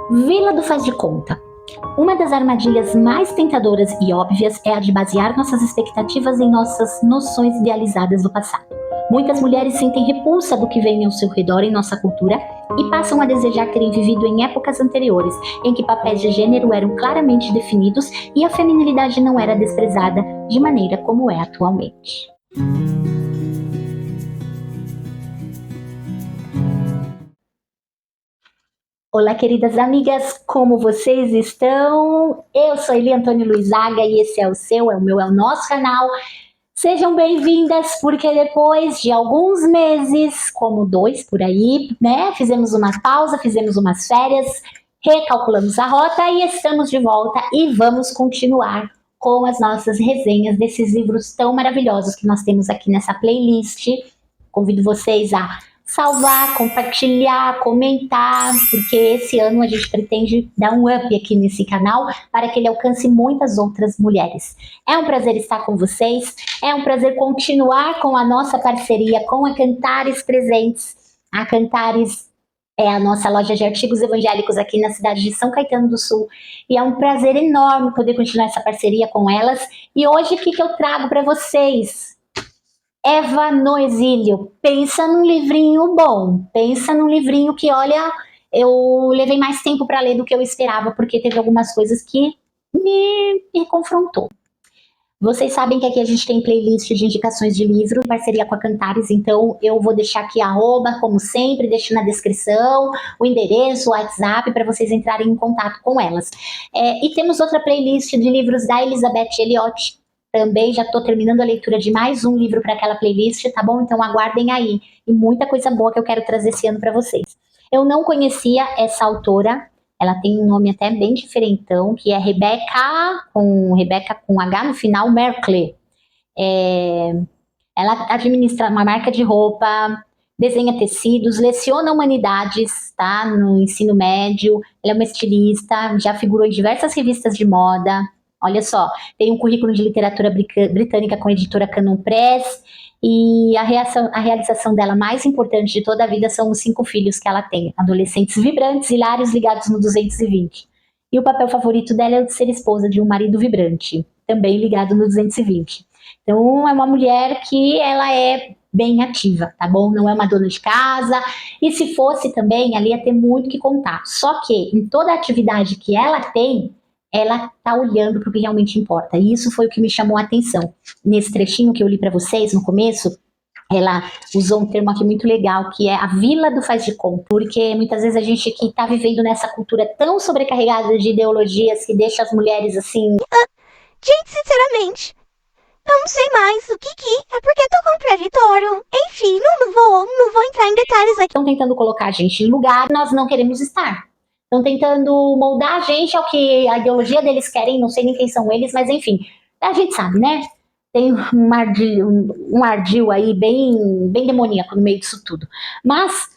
Vila do faz de conta. Uma das armadilhas mais tentadoras e óbvias é a de basear nossas expectativas em nossas noções idealizadas do passado. Muitas mulheres sentem repulsa do que vem ao seu redor em nossa cultura e passam a desejar terem vivido em épocas anteriores, em que papéis de gênero eram claramente definidos e a feminilidade não era desprezada de maneira como é atualmente. Olá, queridas amigas, como vocês estão? Eu sou Eli Antônio Luizaga e esse é o nosso canal. Sejam bem-vindas, porque depois de alguns meses, como 2 por aí, né? Fizemos uma pausa, fizemos umas férias, recalculamos a rota e estamos de volta e vamos continuar com as nossas resenhas desses livros tão maravilhosos que nós temos aqui nessa playlist. Convido vocês a salvar, compartilhar, comentar, porque esse ano a gente pretende dar um up aqui nesse canal para que ele alcance muitas outras mulheres. É um prazer estar com vocês, é um prazer continuar com a nossa parceria com a Cantares Presentes. A Cantares é a nossa loja de artigos evangélicos aqui na cidade de São Caetano do Sul. E é um prazer enorme poder continuar essa parceria com elas. E hoje o que eu trago para vocês? Eva no Exílio. Pensa num livrinho bom, pensa num livrinho que, olha, eu levei mais tempo para ler do que eu esperava, porque teve algumas coisas que me confrontou. Vocês sabem que aqui a gente tem playlist de indicações de livro, em parceria com a Cantares, então eu vou deixar aqui @, como sempre, deixo na descrição, o endereço, o WhatsApp, para vocês entrarem em contato com elas. E temos outra playlist de livros da Elizabeth Elliot. Também já estou terminando a leitura de mais um livro para aquela playlist, tá bom? Então aguardem aí. E muita coisa boa que eu quero trazer esse ano para vocês. Eu não conhecia essa autora, ela tem um nome até bem diferentão, que é Rebecca com H no final, Merkley. Ela administra uma marca de roupa, desenha tecidos, leciona humanidades, tá? No ensino médio. Ela é uma estilista, já figurou em diversas revistas de moda. Olha só, tem um currículo de literatura britânica com a editora Canon Press, e a realização dela mais importante de toda a vida são os 5 filhos que ela tem, adolescentes vibrantes, hilários, ligados no 220. E o papel favorito dela é o de ser esposa de um marido vibrante, também ligado no 220. Então é uma mulher que ela é bem ativa, tá bom? Não é uma dona de casa, e se fosse também, ela ia ter muito que contar. Só que em toda a atividade que ela tem, ela tá olhando para o que realmente importa. E isso foi o que me chamou a atenção. Nesse trechinho que eu li para vocês no começo, ela usou um termo aqui muito legal, que é a vila do faz de conta. Porque muitas vezes a gente que tá vivendo nessa cultura tão sobrecarregada de ideologias que deixa as mulheres assim... Gente, sinceramente, não sei mais o que é porque é tão contraditório. Enfim, não vou entrar em detalhes aqui. Estão tentando colocar a gente em lugar que nós não queremos estar. Estão tentando moldar a gente ao que a ideologia deles querem, não sei nem quem são eles, mas enfim, a gente sabe, né? Tem um ardil aí bem demoníaco no meio disso tudo. Mas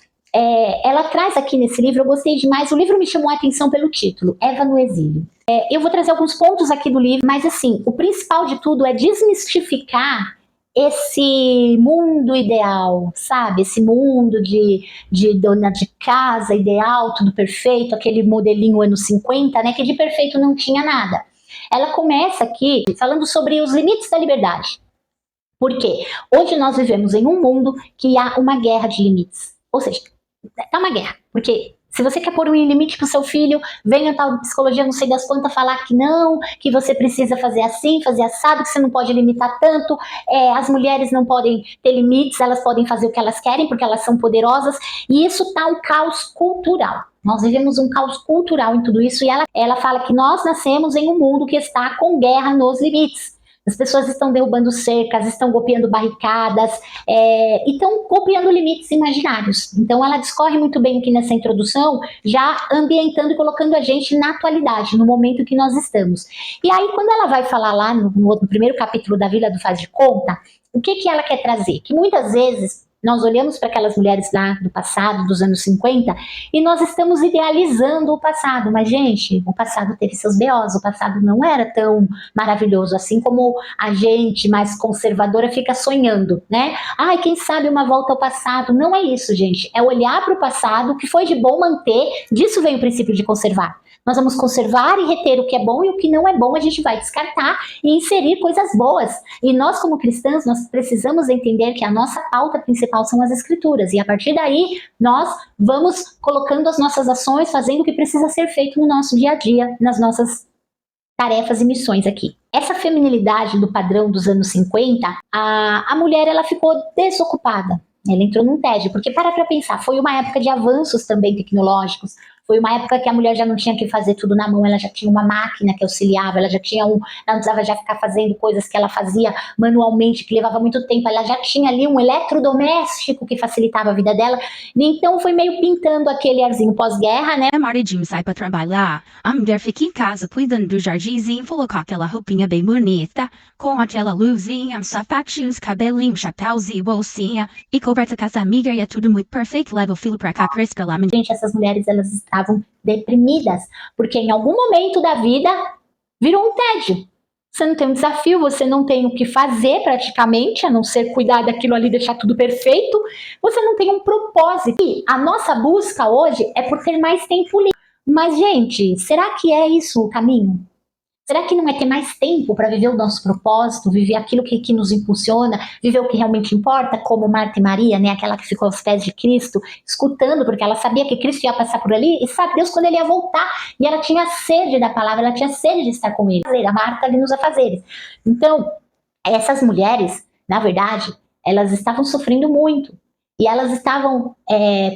ela traz aqui nesse livro, eu gostei demais, o livro me chamou a atenção pelo título, Eva no Exílio. Eu vou trazer alguns pontos aqui do livro, mas assim, o principal de tudo é desmistificar esse mundo ideal, sabe? Esse mundo de dona de casa ideal, tudo perfeito, aquele modelinho anos 50, né? Que de perfeito não tinha nada. Ela começa aqui falando sobre os limites da liberdade. Por quê? Hoje nós vivemos em um mundo que há uma guerra de limites. Ou seja, é uma guerra. Porque se você quer pôr um limite pro seu filho, vem a tal psicologia, não sei das quantas, falar que não, que você precisa fazer assim, fazer assado, que você não pode limitar tanto, as mulheres não podem ter limites, elas podem fazer o que elas querem, porque elas são poderosas, e isso tá um caos cultural. Nós vivemos um caos cultural em tudo isso, e ela fala que nós nascemos em um mundo que está com guerra nos limites. As pessoas estão derrubando cercas, estão golpeando barricadas, e estão copiando limites imaginários. Então ela discorre muito bem aqui nessa introdução, já ambientando e colocando a gente na atualidade, no momento que nós estamos. E aí quando ela vai falar lá no primeiro capítulo da Vila do Faz de Conta, o que ela quer trazer? Que muitas vezes Nós olhamos para aquelas mulheres lá do passado, dos anos 50, e nós estamos idealizando o passado. Mas, gente, o passado teve seus BOs, o passado não era tão maravilhoso, assim como a gente mais conservadora fica sonhando, né? Ai, quem sabe uma volta ao passado. Não é isso, gente. É olhar para o passado, o que foi de bom manter, disso vem o princípio de conservar. Nós vamos conservar e reter o que é bom, e o que não é bom a gente vai descartar e inserir coisas boas. E nós, como cristãs, nós precisamos entender que a nossa pauta principal são as escrituras. E a partir daí, nós vamos colocando as nossas ações, fazendo o que precisa ser feito no nosso dia a dia, nas nossas tarefas e missões aqui. Essa feminilidade do padrão dos anos 50, a mulher ela ficou desocupada. Ela entrou num tédio, porque para pensar, foi uma época de avanços também tecnológicos, foi uma época que a mulher já não tinha que fazer tudo na mão, ela já tinha uma máquina que auxiliava, ela não precisava já ficar fazendo coisas que ela fazia manualmente, que levava muito tempo, ela já tinha ali um eletrodoméstico que facilitava a vida dela, então foi meio pintando aquele arzinho pós-guerra, né? A Marty sai para trabalhar, a mulher fica em casa cuidando do jardinzinho, coloca aquela roupinha bem bonita, com aquela luzinha, sapatinhos, cabelinho, chapéuzinho, bolsinha, e conversa com as amigas e é tudo muito perfeito, leva o filho pra cá, cresca lá. Gente, essas mulheres, elas estavam deprimidas, porque em algum momento da vida virou um tédio. Você não tem um desafio, você não tem o que fazer praticamente, a não ser cuidar daquilo ali, deixar tudo perfeito, você não tem um propósito. E a nossa busca hoje é por ter mais tempo livre. Mas, gente, será que é isso o caminho? Será que não é ter mais tempo para viver o nosso propósito, viver aquilo que nos impulsiona, viver o que realmente importa, como Marta e Maria, né, aquela que ficou aos pés de Cristo, escutando, porque ela sabia que Cristo ia passar por ali, e sabe Deus quando ele ia voltar, e ela tinha sede da palavra, ela tinha sede de estar com ele. A Marta ali nos afazeres. Então, essas mulheres, na verdade, elas estavam sofrendo muito, e elas estavam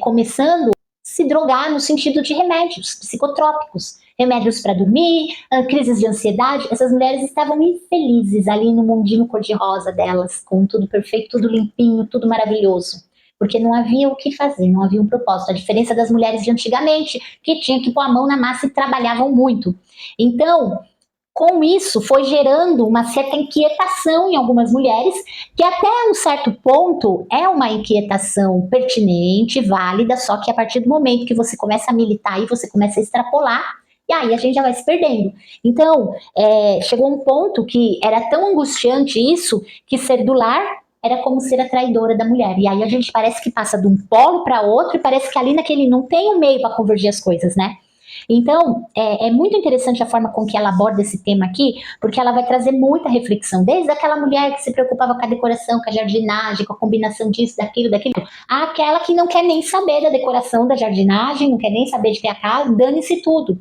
começando a se drogar no sentido de remédios psicotrópicos, remédios para dormir, crises de ansiedade. Essas mulheres estavam infelizes ali no mundinho cor-de-rosa delas, com tudo perfeito, tudo limpinho, tudo maravilhoso. Porque não havia o que fazer, não havia um propósito. A diferença das mulheres de antigamente, que tinham que pôr a mão na massa e trabalhavam muito. Então, com isso, foi gerando uma certa inquietação em algumas mulheres, que até um certo ponto é uma inquietação pertinente, válida, só que a partir do momento que você começa a militar e você começa a extrapolar, e aí a gente já vai se perdendo. Então, chegou um ponto que era tão angustiante isso, que ser do lar era como ser a traidora da mulher. E aí a gente parece que passa de um polo para outro, e parece que ali naquele não tem um meio para convergir as coisas, né? Então, é muito interessante a forma com que ela aborda esse tema aqui, porque ela vai trazer muita reflexão, desde aquela mulher que se preocupava com a decoração, com a jardinagem, com a combinação disso, daquilo, àquela que não quer nem saber da decoração, da jardinagem, não quer nem saber de ter a casa, dane-se tudo.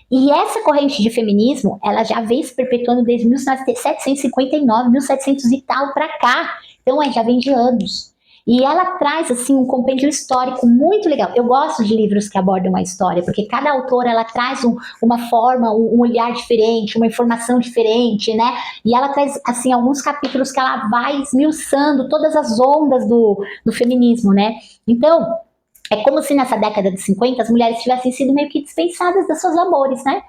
E essa corrente de feminismo, ela já vem se perpetuando desde 1759, 1700 e tal para cá, então já vem de anos. E ela traz, assim, um compêndio histórico muito legal. Eu gosto de livros que abordam a história, porque cada autora, ela traz uma forma, um olhar diferente, uma informação diferente, né? E ela traz, assim, alguns capítulos que ela vai esmiuçando todas as ondas do feminismo, né? Então, é como se nessa década de 50 as mulheres tivessem sido meio que dispensadas das suas labores, né?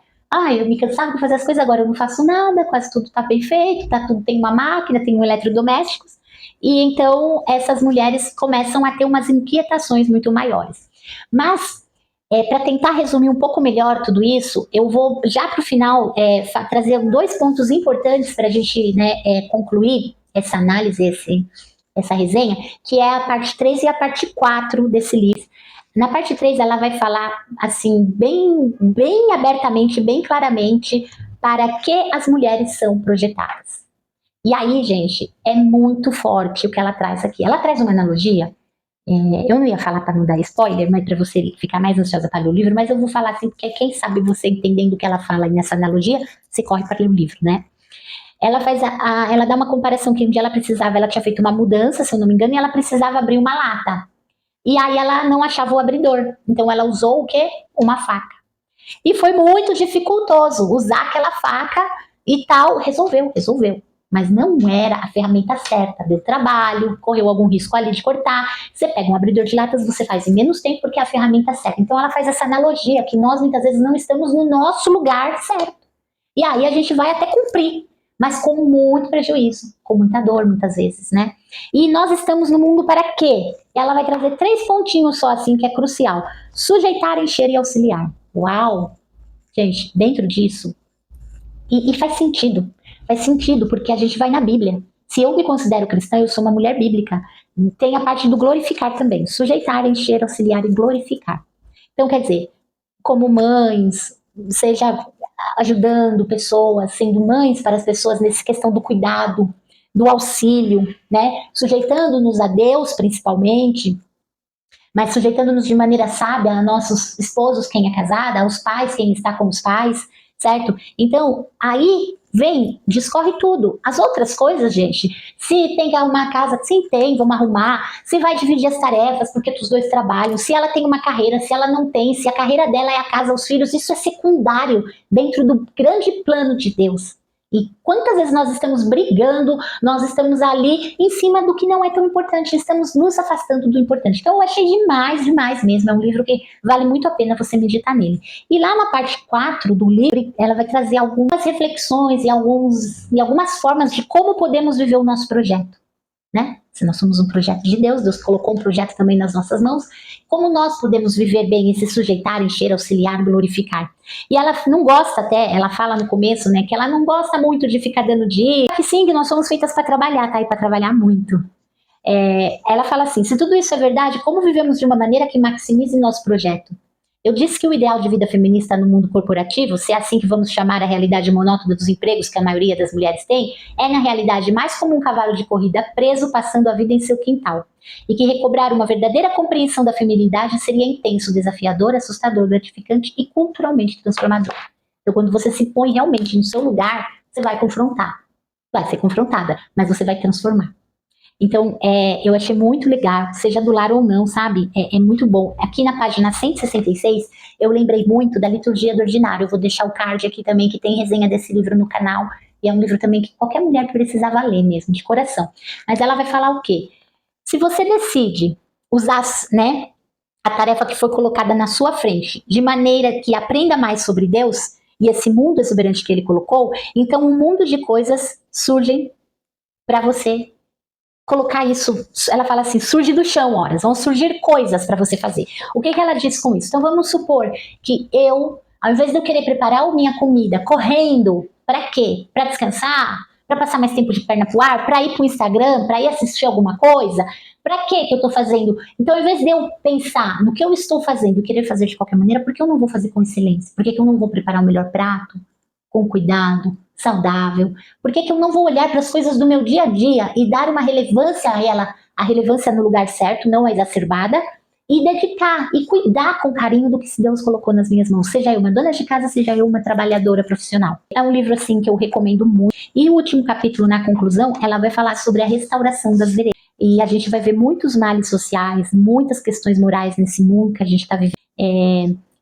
Eu me cansava de fazer as coisas, agora eu não faço nada, quase tudo tá bem feito, tudo tem uma máquina, tem um eletrodomésticos. E então essas mulheres começam a ter umas inquietações muito maiores. Mas, para tentar resumir um pouco melhor tudo isso, eu vou já para o final trazer 2 pontos importantes para a gente, né, concluir essa análise, essa resenha, que é a parte 3 e a parte 4 desse livro. Na parte 3 ela vai falar assim, bem abertamente, bem claramente, para que as mulheres são projetadas. E aí, gente, é muito forte o que ela traz aqui. Ela traz uma analogia, eu não ia falar para não dar spoiler, mas para você ficar mais ansiosa para ler o livro, mas eu vou falar assim, porque quem sabe você entendendo o que ela fala nessa analogia, você corre para ler o livro, né? Ela faz ela dá uma comparação que um dia ela tinha feito uma mudança, se eu não me engano, e ela precisava abrir uma lata. E aí ela não achava o abridor, então ela usou o quê? Uma faca. E foi muito dificultoso usar aquela faca e tal, resolveu. Mas não era a ferramenta certa, deu trabalho, correu algum risco ali de cortar. Você pega um abridor de latas, você faz em menos tempo porque é a ferramenta certa. Então ela faz essa analogia que nós muitas vezes não estamos no nosso lugar certo. E aí a gente vai até cumprir, mas com muito prejuízo, com muita dor muitas vezes, né? E nós estamos no mundo para quê? Ela vai trazer 3 pontinhos só assim que é crucial: sujeitar, encher e auxiliar. Uau! Gente, dentro disso, e faz sentido porque a gente vai na Bíblia. Se eu me considero cristã, eu sou uma mulher bíblica. Tem a parte do glorificar também, sujeitar, encher, auxiliar e glorificar. Então, quer dizer, como mães, seja ajudando pessoas, sendo mães para as pessoas nessa questão do cuidado, do auxílio, né? Sujeitando-nos a Deus, principalmente, mas sujeitando-nos de maneira sábia a nossos esposos, quem é casada, aos pais, quem está com os pais, certo? Então, aí vem, discorre tudo. As outras coisas, gente, se tem que arrumar a casa, sim, tem, vamos arrumar. Se vai dividir as tarefas, porque os dois trabalham. Se ela tem uma carreira, se ela não tem, se a carreira dela é a casa, os filhos, isso é secundário dentro do grande plano de Deus. E quantas vezes nós estamos brigando, nós estamos ali em cima do que não é tão importante, estamos nos afastando do importante. Então eu achei demais mesmo, é um livro que vale muito a pena você meditar nele. E lá na parte 4 do livro, ela vai trazer algumas reflexões e algumas formas de como podemos viver o nosso projeto, né? Se nós somos um projeto de Deus, Deus colocou um projeto também nas nossas mãos, como nós podemos viver bem esse sujeitar, encher, auxiliar, glorificar. E ela não gosta até, ela fala no começo, né, que ela não gosta muito de ficar dando dica, que sim, que nós somos feitas para trabalhar, tá? E para trabalhar muito. Ela fala assim, se tudo isso é verdade, como vivemos de uma maneira que maximize nosso projeto? Eu disse que o ideal de vida feminista no mundo corporativo, se é assim que vamos chamar a realidade monótona dos empregos que a maioria das mulheres tem, é na realidade mais como um cavalo de corrida preso passando a vida em seu quintal. E que recobrar uma verdadeira compreensão da feminilidade seria intenso, desafiador, assustador, gratificante e culturalmente transformador. Então, quando você se põe realmente no seu lugar, você vai confrontar. Vai ser confrontada, mas você vai transformar. Então, eu achei muito legal, seja do lar ou não, sabe? É muito bom. Aqui na página 166, eu lembrei muito da Liturgia do Ordinário. Eu vou deixar o card aqui também, que tem resenha desse livro no canal. E é um livro também que qualquer mulher precisava ler mesmo, de coração. Mas ela vai falar o quê? Se você decide usar, né, a tarefa que foi colocada na sua frente, de maneira que aprenda mais sobre Deus e esse mundo exuberante que ele colocou, então um mundo de coisas surgem para você colocar isso. Ela fala assim, surge do chão, horas, vão surgir coisas para você fazer. O que ela diz com isso? Então vamos supor que eu, ao invés de eu querer preparar a minha comida correndo, para quê? Para descansar? Para passar mais tempo de perna pro ar? Para ir pro Instagram? Para ir assistir alguma coisa? Para que eu tô fazendo? Então, ao invés de eu pensar no que eu estou fazendo e querer fazer de qualquer maneira, por que eu não vou fazer com excelência? Por que eu não vou preparar o melhor prato? Com cuidado, saudável? Por que eu não vou olhar para as coisas do meu dia a dia e dar uma relevância a ela, a relevância no lugar certo, não a exacerbada, e dedicar e cuidar com carinho do que Deus colocou nas minhas mãos, seja eu uma dona de casa, seja eu uma trabalhadora profissional. É um livro assim que eu recomendo muito. E o último capítulo, na conclusão, ela vai falar sobre a restauração das veredas. E a gente vai ver muitos males sociais, muitas questões morais nesse mundo que a gente está vivendo.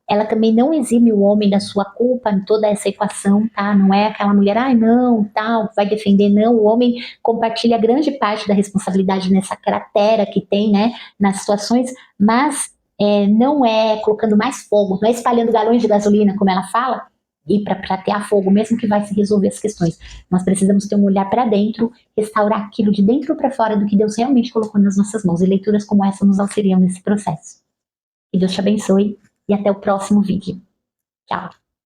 Ela também não exime o homem da sua culpa em toda essa equação, tá? Não é aquela mulher, não, tal, vai defender, não. O homem compartilha grande parte da responsabilidade nessa cratera que tem, né, nas situações, mas não é colocando mais fogo, não é espalhando galões de gasolina, como ela fala, e para ter a fogo, mesmo que vai se resolver as questões. Nós precisamos ter um olhar para dentro, restaurar aquilo de dentro para fora do que Deus realmente colocou nas nossas mãos. E leituras como essa nos auxiliam nesse processo. Que Deus te abençoe. E até o próximo vídeo. Tchau!